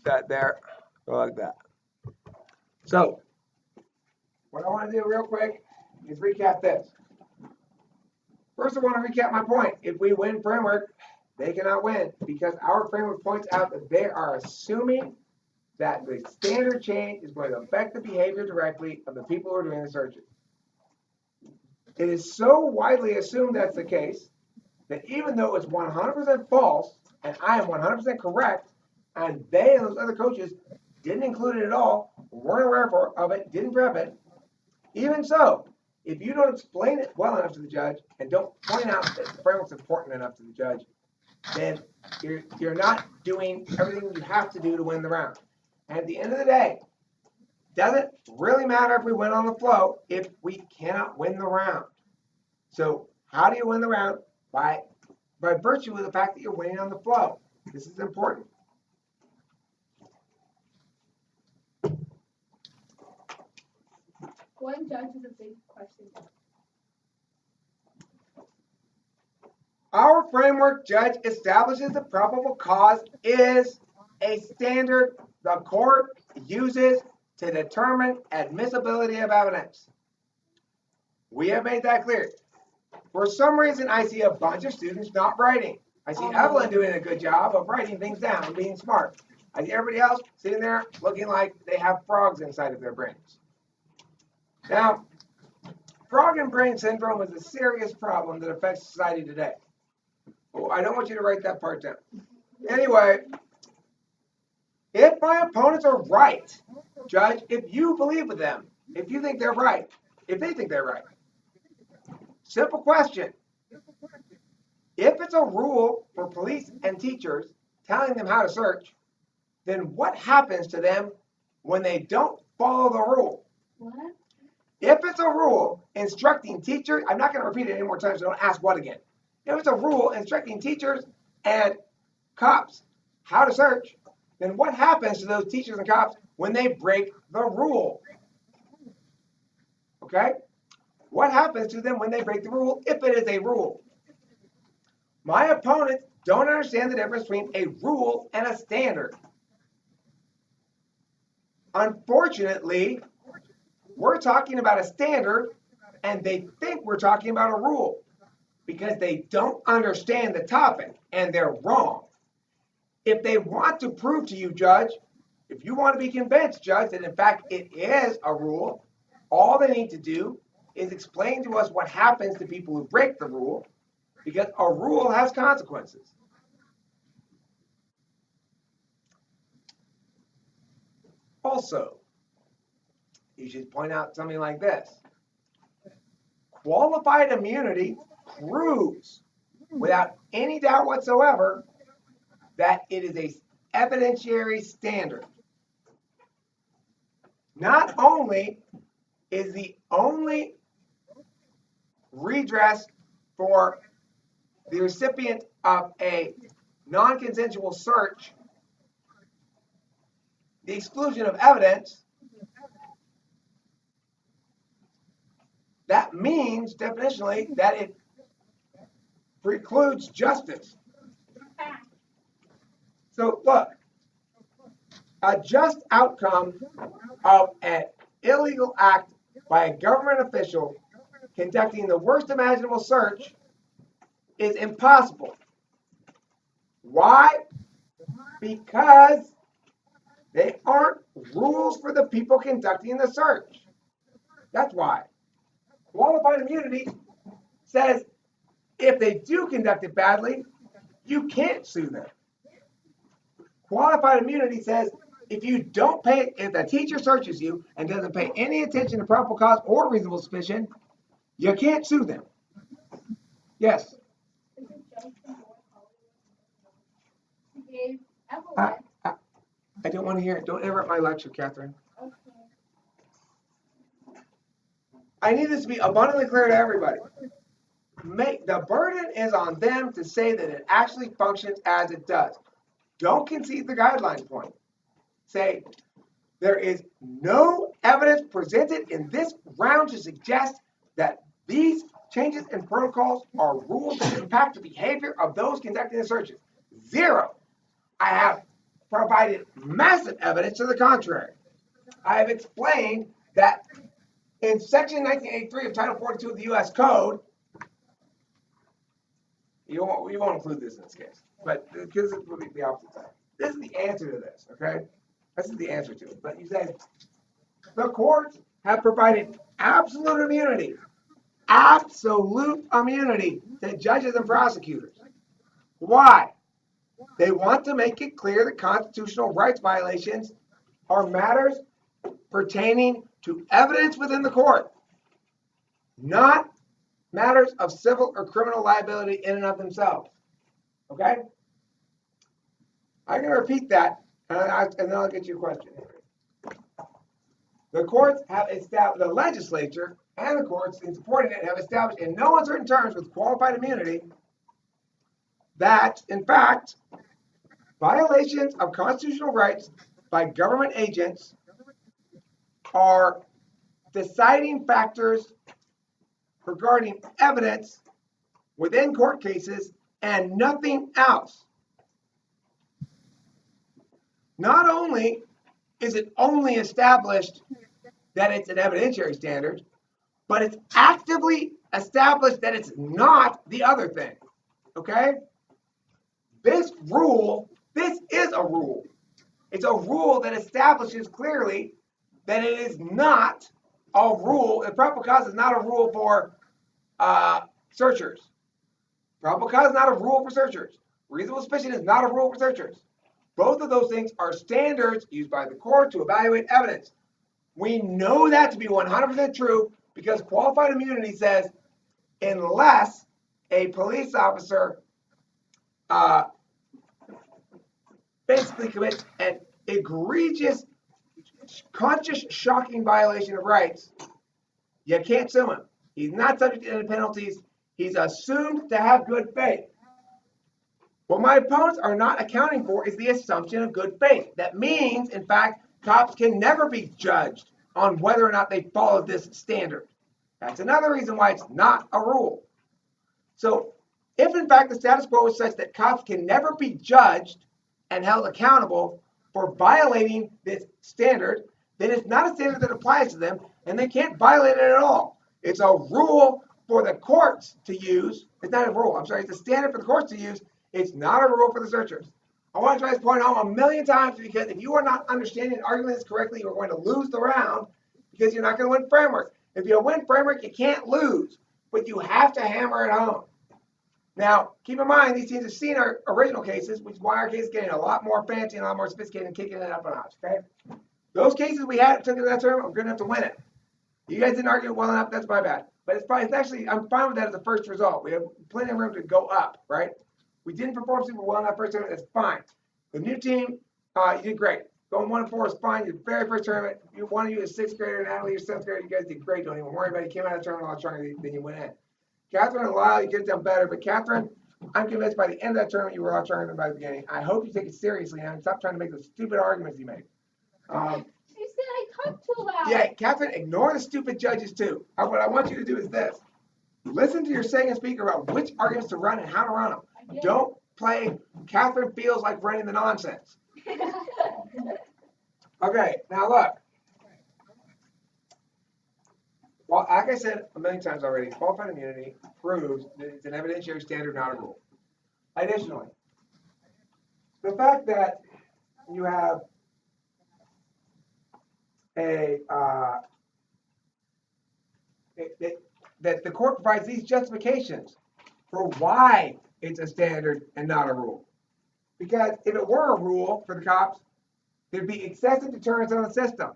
that there. Go like that. So, what I want to do real quick is recap this. First, I want to recap my point. If we win framework, they cannot win because our framework points out that they are assuming that the standard change is going to affect the behavior directly of the people who are doing the searches. It is so widely assumed that's the case that even though it's 100% false and I am 100% correct, and they and those other coaches didn't include it at all, weren't aware of it, didn't prep it, even so, if you don't explain it well enough to the judge and don't point out that the framework's important enough to the judge, then you're not doing everything you have to do to win the round. And at the end of the day, it doesn't really matter if we win on the flow if we cannot win the round. So how do you win the round? By virtue of the fact that you're winning on the flow. This is important. One judge is a big question. Our framework judge establishes the probable cause is a standard the court uses to determine admissibility of evidence. We have made that clear. For some reason, I see a bunch of students not writing. I see Evelyn doing a good job of writing things down and being smart. I see everybody else sitting there looking like they have frogs inside of their brains. Now, frog and brain syndrome is a serious problem that affects society today. Oh, I don't want you to write that part down. Anyway, if my opponents are right, judge, if you believe with them, if you think they're right, if they think they're right. Simple question. If it's a rule for police and teachers telling them how to search, then what happens to them when they don't follow the rule? What? If it's a rule instructing teachers, I'm not going to repeat it any more times, so don't ask what again. If it's a rule instructing teachers and cops how to search, then what happens to those teachers and cops when they break the rule? Okay? What happens to them when they break the rule if it is a rule? My opponents don't understand the difference between a rule and a standard. Unfortunately, we're talking about a standard and they think we're talking about a rule because they don't understand the topic and they're wrong. If they want to prove to you, judge, if you want to be convinced, judge, that in fact it is a rule, all they need to do is explain to us what happens to people who break the rule, because a rule has consequences. Also, you should point out something like this. Qualified immunity proves, without any doubt whatsoever, that it is an evidentiary standard. Not only is the only redress for the recipient of a non-consensual search the exclusion of evidence, that means definitionally that it precludes justice. So look, a just outcome of an illegal act by a government official conducting the worst imaginable search is impossible. Why? Because they aren't rules for the people conducting the search. That's why. Qualified immunity says if they do conduct it badly, you can't sue them. Qualified immunity says if the teacher searches you and doesn't pay any attention to probable cause or reasonable suspicion, you can't sue them. Yes. I don't want to hear it. Don't interrupt my lecture, Catherine. Okay. I need this to be abundantly clear to everybody. The burden is on them to say that it actually functions as it does. Don't concede the guideline point. Say, there is no evidence presented in this round to suggest that these changes in protocols are rules that impact the behavior of those conducting the searches. Zero. I have provided massive evidence to the contrary. I have explained that in Section 1983 of Title 42 of the U.S. Code, you won't include this in this case, but because it would be the opposite side. This is the answer to this, okay? This is the answer to it. But you say the courts have provided absolute immunity to judges and prosecutors. Why? They want to make it clear that constitutional rights violations are matters pertaining to evidence within the court, not matters of civil or criminal liability in and of themselves. Okay? I'm going to repeat that, and then I'll get you a question. The courts have established, the legislature and the courts in supporting it have established in no uncertain terms with qualified immunity that, in fact, violations of constitutional rights by government agents are deciding factors regarding evidence within court cases and nothing else. Not only is it only established that it's an evidentiary standard, but it's actively established that it's not the other thing. Okay? This is a rule. It's a rule that establishes clearly that it is not a rule. And probable cause is not a rule for searchers. Probable cause is not a rule for searchers. Reasonable suspicion is not a rule for searchers. Both of those things are standards used by the court to evaluate evidence. We know that to be 100% true because qualified immunity says unless a police officer basically commits an egregious, conscious, shocking violation of rights, you can't sue him. He's not subject to any penalties. He's assumed to have good faith. What my opponents are not accounting for is the assumption of good faith. That means, in fact, cops can never be judged on whether or not they followed this standard. That's another reason why it's not a rule. So, if in fact the status quo is such that cops can never be judged and held accountable for violating this standard, then it's not a standard that applies to them, and they can't violate it at all. It's a rule for the courts to use. It's not a rule. I'm sorry. It's a standard for the courts to use. It's not a rule for the searchers. I want to try this point home a million times because if you are not understanding and arguing this correctly, you're going to lose the round because you're not going to win framework. If you win framework, you can't lose, but you have to hammer it home. Now, keep in mind, these teams have seen our original cases, which is why our case is getting a lot more fancy and a lot more sophisticated and kicking it up a notch, okay? Those cases we had took it to that tournament, we're good enough to win it. You guys didn't argue well enough, that's my bad. But it's fine. It's actually, I'm fine with that as a first result. We have plenty of room to go up, right? We didn't perform super well in that first tournament. That's fine. The new team, you did great. Going 1-4 is fine. Your very first tournament, one of you is 6th grader, and Natalie, your 7th grader. You guys did great. Don't even worry about it. You came out of the tournament a lot stronger than you went in. Catherine and Lyle, you could have done better. But Catherine, I'm convinced by the end of that tournament, you were a lot stronger than by the beginning. I hope you take it seriously and stop trying to make the stupid arguments you make. She said I talk too loud. Yeah, Catherine, ignore the stupid judges too. What I want you to do is this. Listen to your second speaker about which arguments to run and how to run them. Don't play Catherine feels like running the nonsense. Okay, now look. Well, like I said a million times already, qualified immunity proves that it's an evidentiary standard, not a rule. Additionally, the fact that you have that the court provides these justifications for why it's a standard and not a rule. Because if it were a rule for the cops, there'd be excessive deterrence on the system.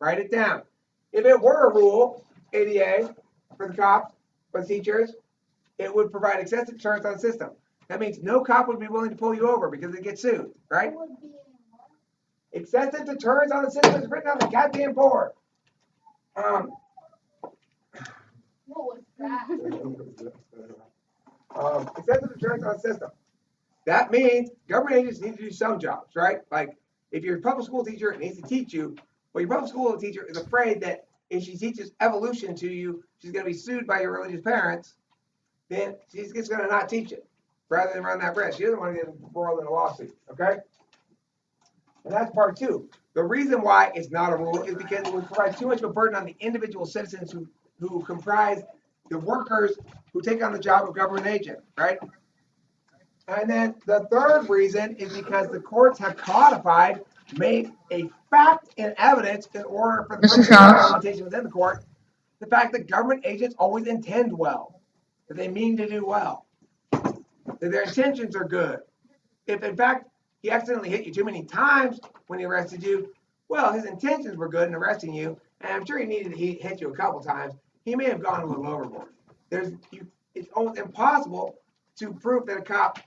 Write it down. If it were a rule, ADA, for the cops, for the teachers, it would provide excessive deterrence on the system. That means no cop would be willing to pull you over because they get sued, right? Excessive deterrence on the system is written on the goddamn board. What was that? Excessive deterrence on the system. That means government agents need to do some jobs, right? Like if you're a public school teacher, it needs to teach you, but your public school teacher is afraid that if she teaches evolution to you, she's going to be sued by your religious parents, then she's just going to not teach it rather than run that risk. She doesn't want to get embroiled in a lawsuit, okay? And that's part two. The reason why it's not a rule is because it would provide too much of a burden on the individual citizens who comprise the workers who take on the job of government agent, right? And then the third reason is because the courts have codified, made a fact and evidence in order for the Mr. purposes of Strauss? implementation within the court, the fact that government agents always intend well, that they mean to do well, that their intentions are good. If in fact he accidentally hit you too many times when he arrested you, well, his intentions were good in arresting you, and I'm sure he needed to hit you a couple times. He may have gone a little overboard. It's almost impossible to prove that a cop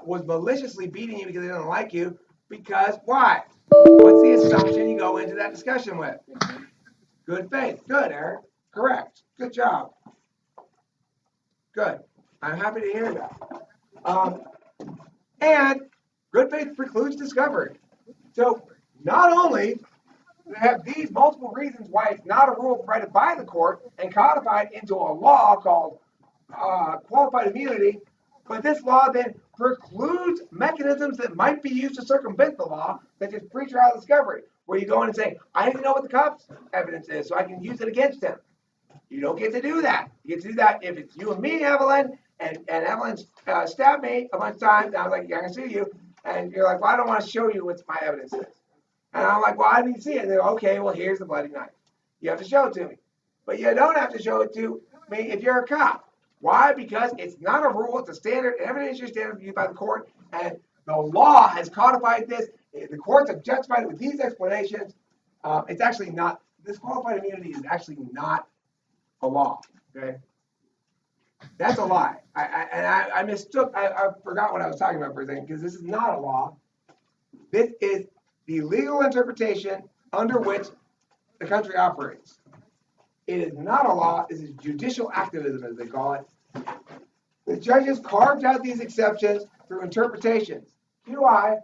was maliciously beating you because he doesn't like you. Because why? What's the assumption you go into that discussion with? Good faith. Good, Eric. Correct. Good job. Good. I'm happy to hear that. And good faith precludes discovery. So not only do they have these multiple reasons why it's not a rule provided by the court and codified into a law called qualified immunity, but this law then precludes mechanisms that might be used to circumvent the law, such as pretrial discovery, where you go in and say, I need to know what the cop's evidence is so I can use it against him. You don't get to do that. You get to do that if it's you and me, Evelyn, and Evelyn's stabbed me a bunch of times. And I was like, yeah, I can see you. And you're like, well, I don't want to show you what my evidence is. And I'm like, well, I didn't see it. And they're okay, well, here's the bloody knife. You have to show it to me. But you don't have to show it to me if you're a cop. Why? Because it's not a rule. It's a standard, an evidentiary standard used by the court. And the law has codified this. The courts have justified it with these explanations. It's actually not, this qualified immunity is actually not a law. Okay. That's a lie. I mistook, I forgot what I was talking about for a second, because this is not a law. This is the legal interpretation under which the country operates. It is not a law. This is judicial activism, as they call it. The judges carved out these exceptions through interpretations. QI,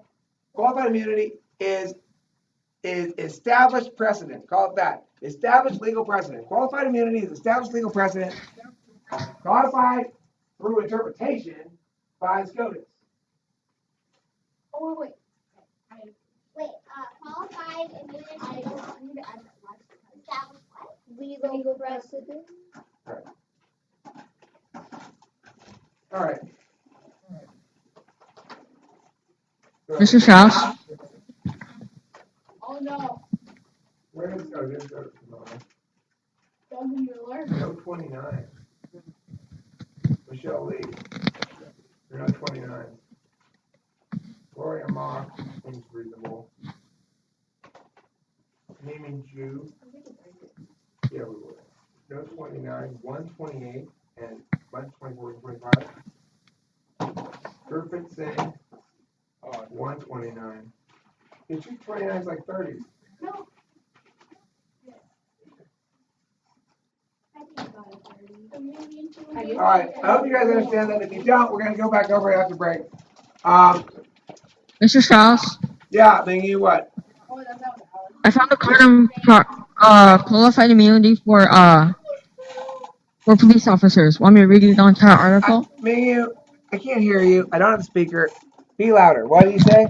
qualified immunity, is established precedent. Call it that. Established legal precedent. Qualified immunity is established legal precedent codified through interpretation by SCOTUS. Oh, wait. Qualified immunity. I don't need to add that much. Established what? Legal precedent. All right. Mr. Strauss? Oh no. Where is SCOTUS? Doesn't you learn? No 29. Michelle Lee. You're not 29. Gloria Mock seems reasonable. Naming Jew. Yeah, we would. No 29, 128, and 124 and 25. Gurpit Singh. 129. You choose 29 is like 30. No. All right. I hope you guys understand that. If you don't, we're going to go back over it after break. Mr. Strauss? Yeah, then you what? I found a card on qualified immunity for police officers. Want me to read you the entire article? I can't hear you. I don't have a speaker. Be louder. What do you say?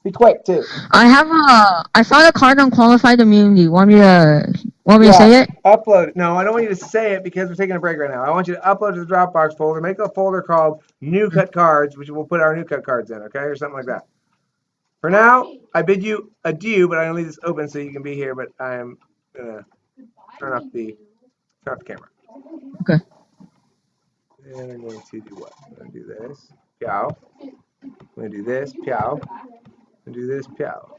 Be quick too. I found a card on qualified immunity. Want me to say it? Upload it. No, I don't want you to say it because we're taking a break right now. I want you to upload to the Dropbox folder. Make a folder called New Cut Cards, which we'll put our new cut cards in, okay, or something like that. For now, I bid you adieu, but I'm gonna leave this open so you can be here. But I'm gonna turn off the camera. Okay. And I'm going to do what? I'm gonna do this. Piao. I'm gonna do this. Piao. I'm gonna do this. Piao.